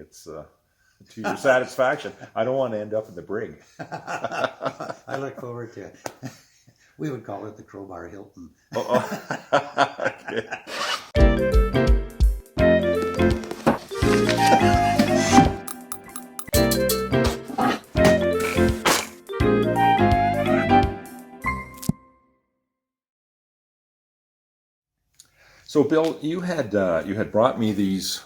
it's to your satisfaction. I don't want to end up in the brig. I look forward to it. We would call it the Crowbar Hilton. Okay. So, Bill, you had brought me these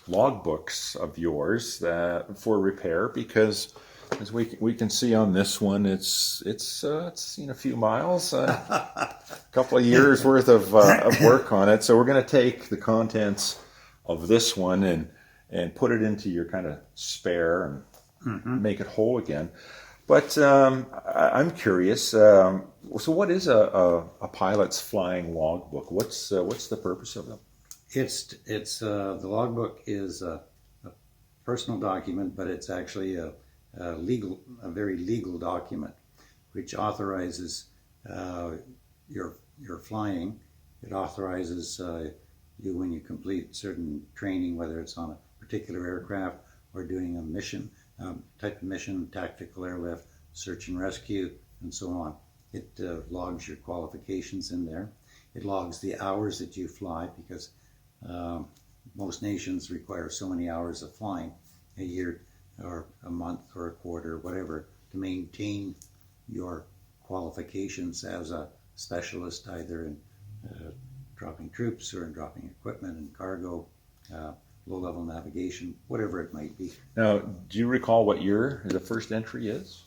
log books of yours for repair, because as we can see on this one, it's seen a few miles, a couple of years worth of work on it. So we're going to take the contents of this one and put it into your kind of spare and make it whole again. But I'm curious. So, what is a pilot's flying logbook? What's the purpose of them? It's the logbook is a personal document, but it's actually a very legal document, which authorizes your flying. It authorizes you when you complete certain training, whether it's on a particular aircraft or doing a mission, type of mission, tactical airlift, search and rescue, and so on. It logs your qualifications in there. It logs the hours that you fly, because most nations require so many hours of flying a year or a month or a quarter, whatever, to maintain your qualifications as a specialist, either in dropping troops or in dropping equipment and cargo, low-level navigation, whatever it might be. Now, do you recall what year the first entry is?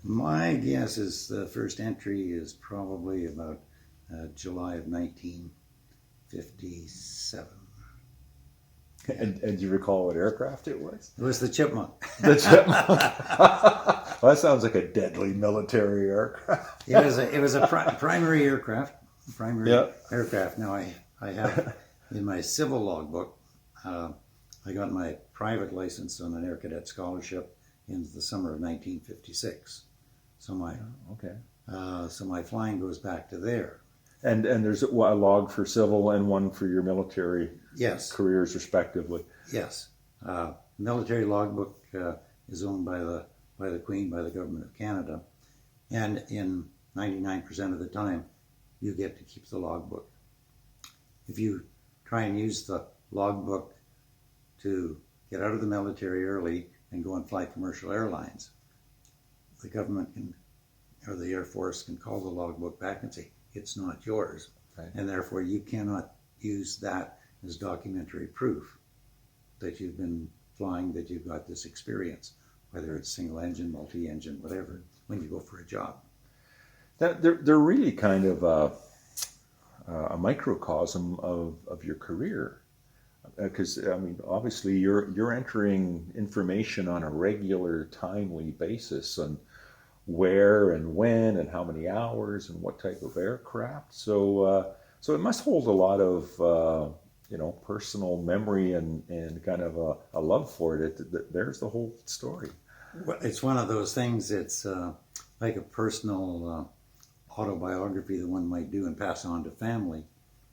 My guess is the first entry is probably about July of 1957. And do you recall what aircraft it was? It was the Chipmunk. The Chipmunk. Well, that sounds like a deadly military aircraft. It was a primary aircraft. Aircraft. Now I have in my civil logbook. I got my private license on an Air Cadet scholarship in the summer of 1956. So my flying goes back to there. And there's a log for civil and one for your military careers, respectively. Yes. Military logbook is owned by the Queen, by the Government of Canada. And in 99% of the time, you get to keep the logbook. If you try and use the logbook to get out of the military early and go and fly commercial airlines, the government or the Air Force can call the logbook back and say, it's not yours. Right. And therefore you cannot use that as documentary proof that you've been flying, that you've got this experience, whether it's single engine, multi-engine, whatever, when you go for a job. They're really kind of a microcosm of your career. Because I mean, obviously, you're entering information on a regular, timely basis on where and when and how many hours and what type of aircraft. So it must hold a lot of personal memory and kind of a love for it. There's the whole story. Well, it's one of those things. It's like a personal autobiography that one might do and pass on to family.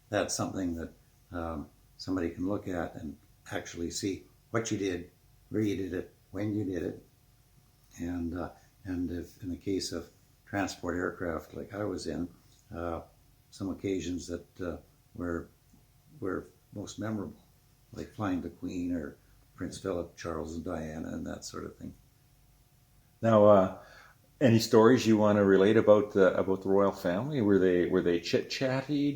That's something that somebody can look at and actually see what you did, where you did it, when you did it, and if in the case of transport aircraft like I was in, some occasions that were most memorable, like flying the Queen or Prince Philip, Charles and Diana, and that sort of thing. Now, any stories you want to relate about the royal family? Were they chit chatty?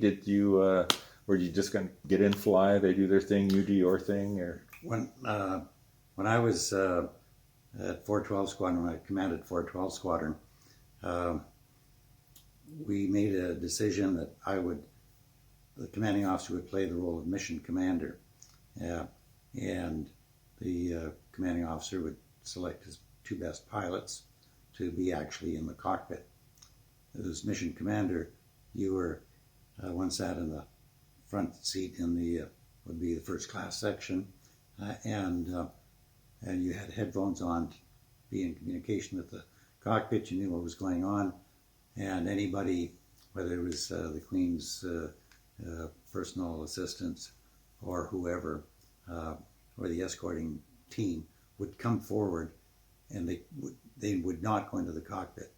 Were you just going to get in, fly, they do their thing, you do your thing? Or when I was at 412 Squadron, I commanded 412 Squadron, we made a decision that the commanding officer would play the role of mission commander, and the commanding officer would select his two best pilots to be actually in the cockpit. As mission commander, you were one sat in the front seat in the would be the first class section, and you had headphones on to be in communication with the cockpit. You knew what was going on, and anybody, whether it was the Queen's personal assistants or whoever, or the escorting team would come forward, and they would not go into the cockpit.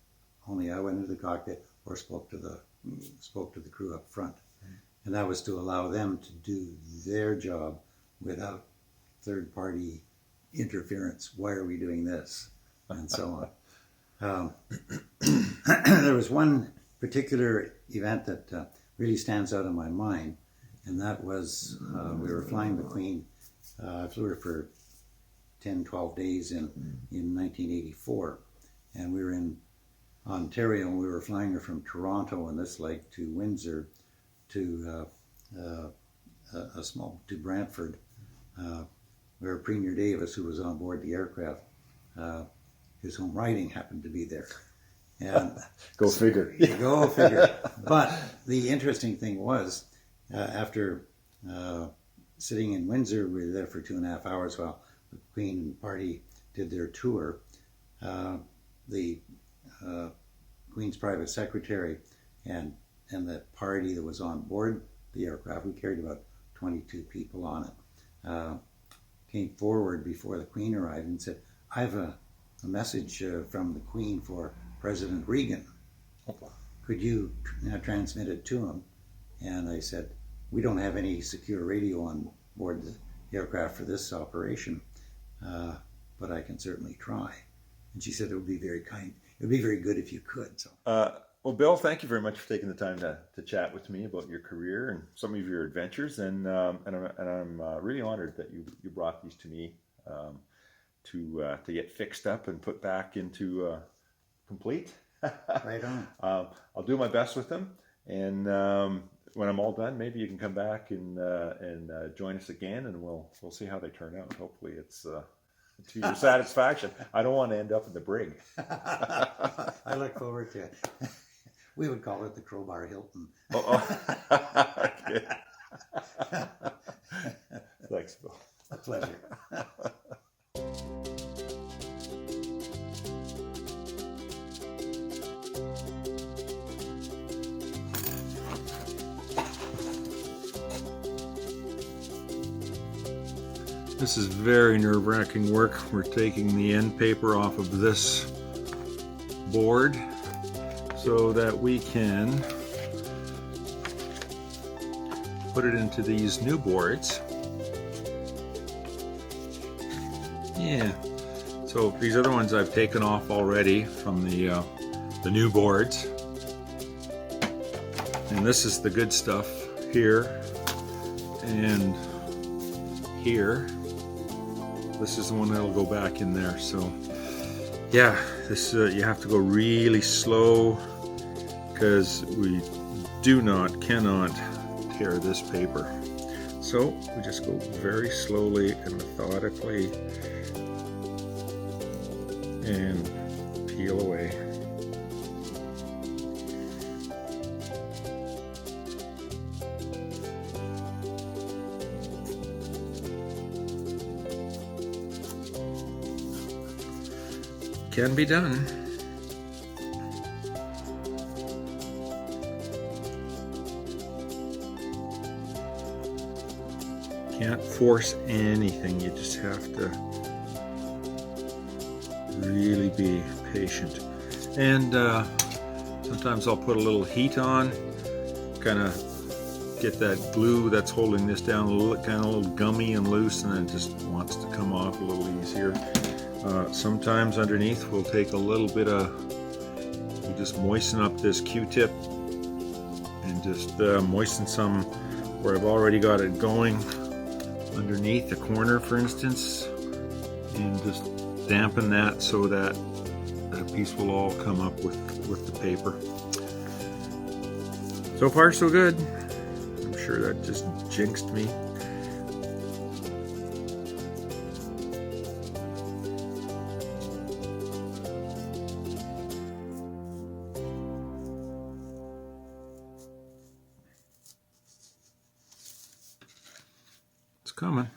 Only I went into the cockpit or spoke to the crew up front, and that was to allow them to do their job without third-party interference. Why are we doing this? And so on. There was one particular event that really stands out in my mind, and that was we were flying the Queen. I flew her for 10, 12 days in 1984, and we were in Ontario, and we were flying her from Toronto on this leg to Windsor to to Brantford, where Premier Davis, who was on board the aircraft, his home riding happened to be there. And Go figure. Go figure. But the interesting thing was, after sitting in Windsor, we were there for 2.5 hours while the Queen party did their tour. The Queen's private secretary and the party that was on board the aircraft, we carried about 22 people on it, came forward before the Queen arrived and said, I have a message from the Queen for President Reagan. Could you transmit it to him? And I said, we don't have any secure radio on board the aircraft for this operation, but I can certainly try. And she said it would be very kind. It would be very good if you could. So. Well, Bill, thank you very much for taking the time to chat with me about your career and some of your adventures, and I'm really honored that you brought these to me to get fixed up and put back into complete. Right on. I'll do my best with them, and when I'm all done, maybe you can come back and join us again, and we'll see how they turn out. Hopefully, it's to your satisfaction. I don't want to end up in the brig. I look forward to it. We would call it the Crowbar Hilton. Okay. Thanks, Bill. A pleasure. This is very nerve-wracking work. We're taking the end paper off of this board so that we can put it into these new boards. Yeah, so these other ones I've taken off already from the new boards, and this is the good stuff here and here. This is the one that'll go back in there. So yeah, this you have to go really slow because we cannot tear this paper. So we just go very slowly and methodically and peel away. Can be done. Can't force anything, you just have to really be patient. And sometimes I'll put a little heat on, kind of get that glue that's holding this down a little, kind of a little gummy and loose, and then it just wants to come off a little easier. Sometimes underneath we'll take a little bit of, we'll just moisten up this Q-tip and just moisten some where I've already got it going underneath the corner, for instance, and just dampen that so that that piece will all come up with the paper. So far so good. I'm sure that just jinxed me. Coming.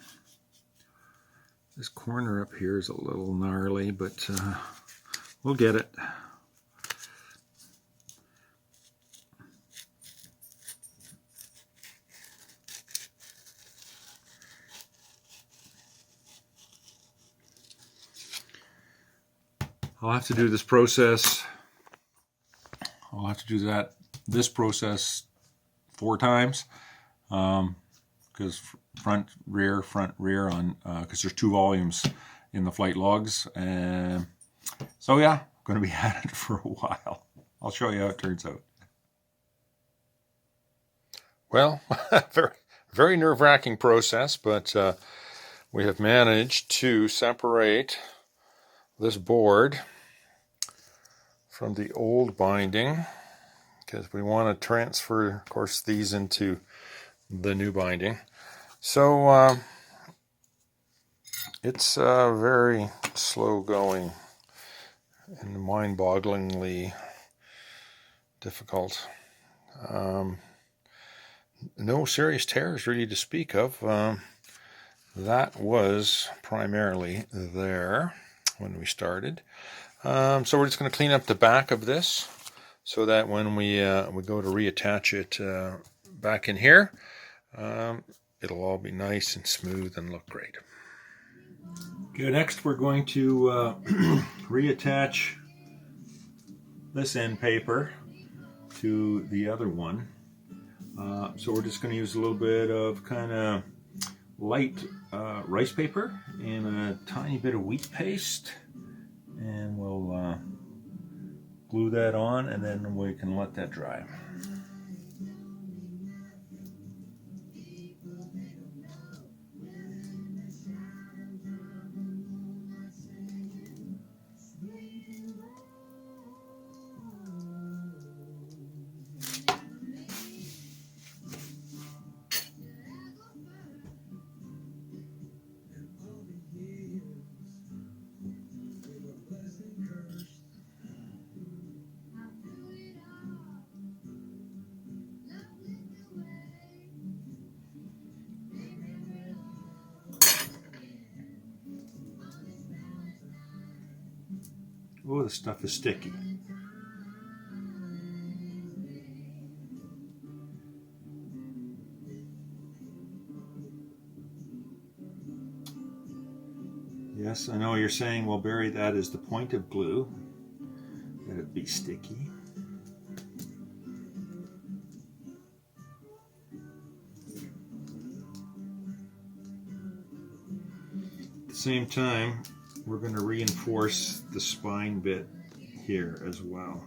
This corner up here is a little gnarly, but we'll get it. I'll have to do this process. I'll have to do this process 4 times, because front, rear on, because there's 2 volumes in the flight logs, and so yeah, going to be at it for a while. I'll show you how it turns out. Well, very nerve-wracking process, but we have managed to separate this board from the old binding, because we want to transfer, of course, these into the new binding. So it's very slow going and mind-bogglingly difficult. No serious tears really to speak of. That was primarily there when we started. So we're just going to clean up the back of this, so that when we go to reattach it back in here, it'll all be nice and smooth and look great. Okay, next we're going to reattach this end paper to the other one. So we're just going to use a little bit of kind of light rice paper and a tiny bit of wheat paste, and we'll glue that on, and then we can let that dry. Oh, the stuff is sticky. Yes, I know you're saying, well, Barry, that is the point of glue, that it be sticky. At the same time, we're going to reinforce the spine bit here as well.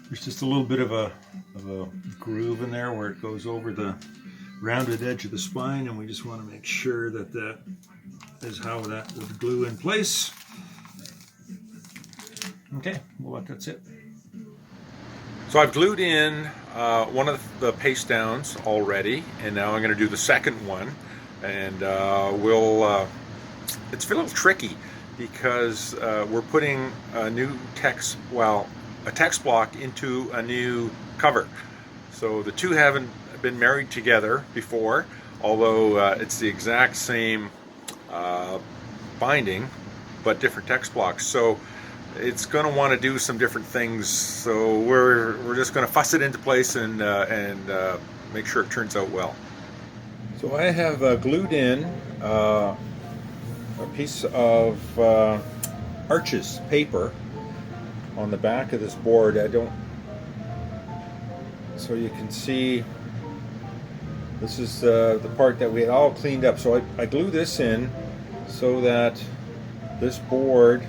There's just a little bit of a groove in there where it goes over the rounded edge of the spine, and we just want to make sure that that is how that would glue in place. Okay, well that's it. So I've glued in one of the paste downs already, and now I'm going to do the second one. And it's a little tricky because we're putting a new text, well, a text block into a new cover. So the two haven't been married together before, although it's the exact same binding, but different text blocks. So it's going to want to do some different things. So we're just going to fuss it into place and make sure it turns out well. So I have glued in a piece of Arches paper on the back of this board. So you can see this is the part that we had all cleaned up. So I glue this in so that this board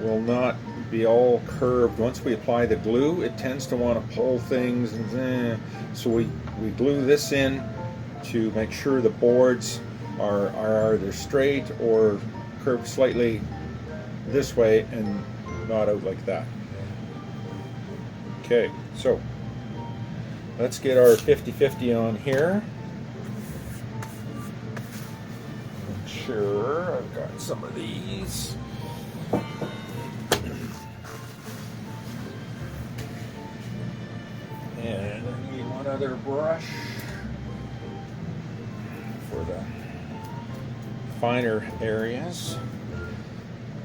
will not be all curved. Once we apply the glue, it tends to want to pull things, and so we glue this in to make sure the boards are either straight or curved slightly this way and not out like that. Okay, so let's get our 50-50 on here. Make sure I've got some of these. And I need one other brush for the finer areas.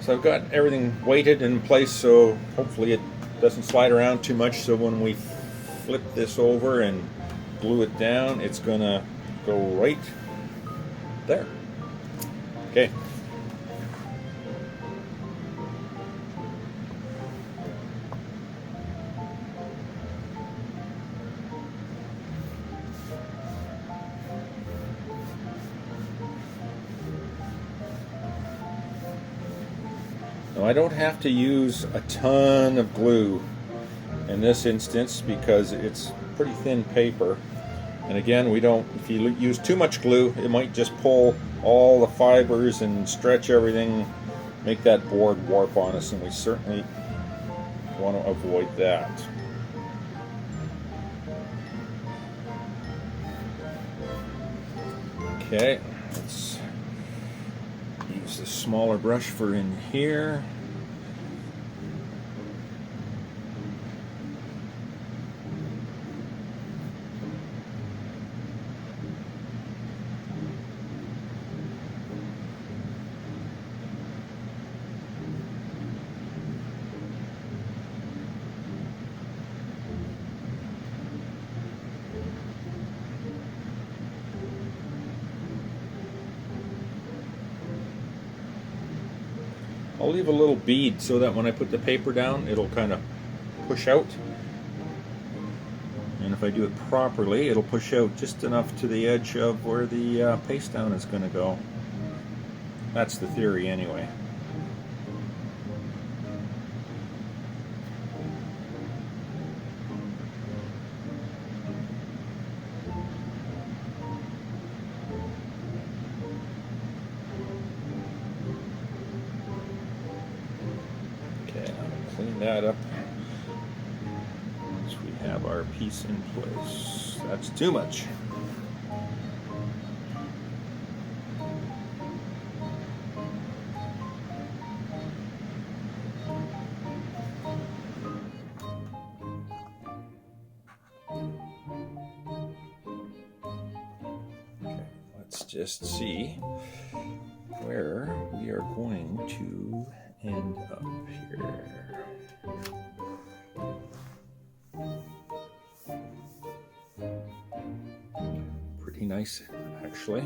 So I've got everything weighted in place, so hopefully it doesn't slide around too much, so when we flip this over and glue it down, it's gonna go right there. Okay. Now I don't have to use a ton of glue in this instance because it's pretty thin paper. And again, if you use too much glue, it might just pull all the fibers and stretch everything, make that board warp on us, and we certainly want to avoid that. Okay, let's use the smaller brush for in here. I'll leave a little bead so that when I put the paper down, it'll kind of push out. And if I do it properly, it'll push out just enough to the edge of where the paste down is going to go. That's the theory anyway. Clean that up once we have our piece in place. That's too much. Okay, let's just see where we are going to end up here. Pretty nice, actually.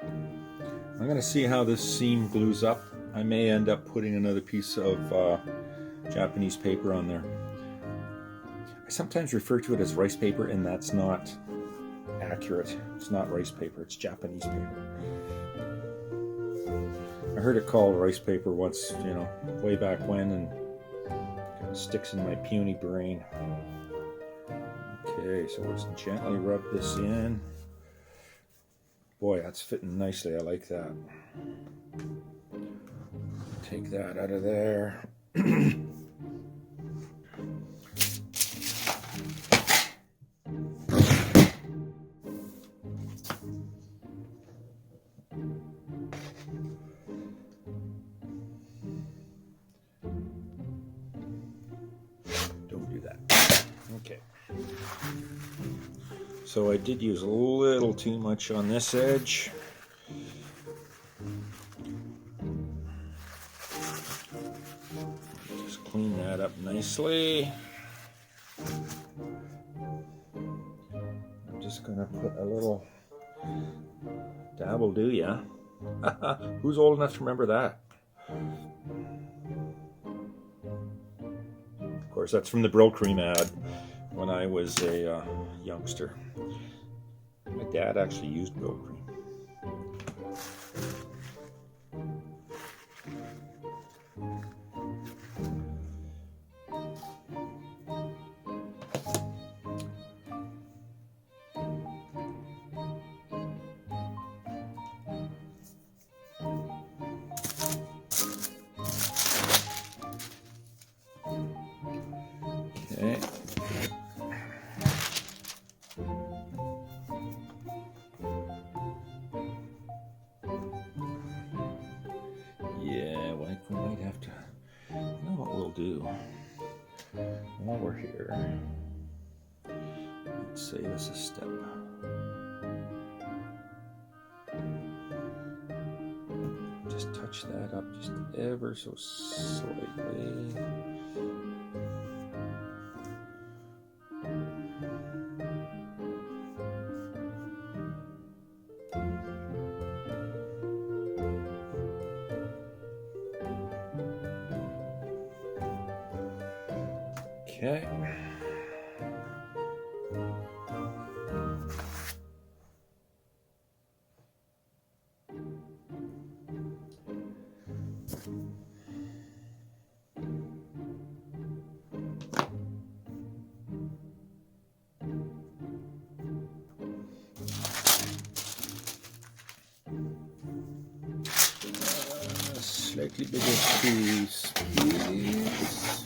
I'm going to see how this seam glues up. I may end up putting another piece of Japanese paper on there. I sometimes refer to it as rice paper, and that's not accurate. It's not rice paper, it's Japanese paper. I heard it called rice paper once, way back when, and it kind of sticks in my puny brain. Okay, so let's gently rub this in. Boy, that's fitting nicely. I like that. Take that out of there. Don't do that. Okay. So I did use a little too much on this edge. Just clean that up nicely. I'm just gonna put a little dab'll do ya. Who's old enough to remember that? Of course, that's from the Brill Cream ad when I was a youngster. My dad actually used Brill Cream. Okay. Yeah, well, we might have to. You know what we'll do while we're here? Let's save us a step. Just touch that up just ever so slightly. Okay. Slightly bigger piece, please.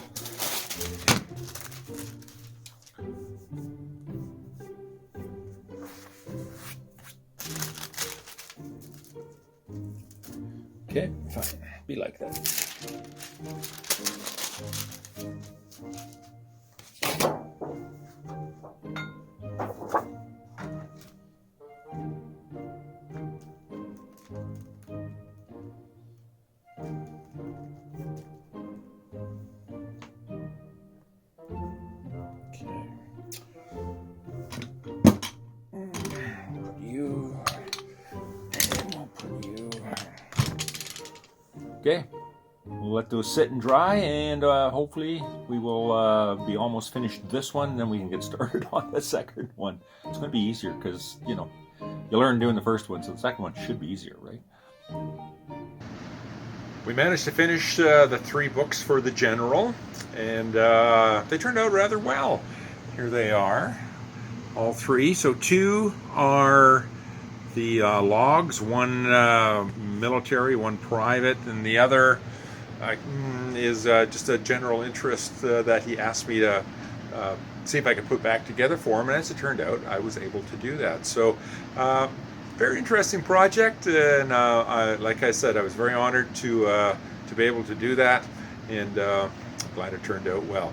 Okay, fine. Be like that. Okay, we'll let those sit and dry, and hopefully we will be almost finished this one, and then we can get started on the second one. It's going to be easier because, you know, you learn doing the first one, so the second one should be easier, right? We managed to finish the 3 books for the General, and they turned out rather well. Here they are, all 3. So 2 are the logs, one military, one private, and the other is just a general interest that he asked me to see if I could put back together for him, and as it turned out, I was able to do that. So very interesting project, and like I said, I was very honored to be able to do that, and glad it turned out well.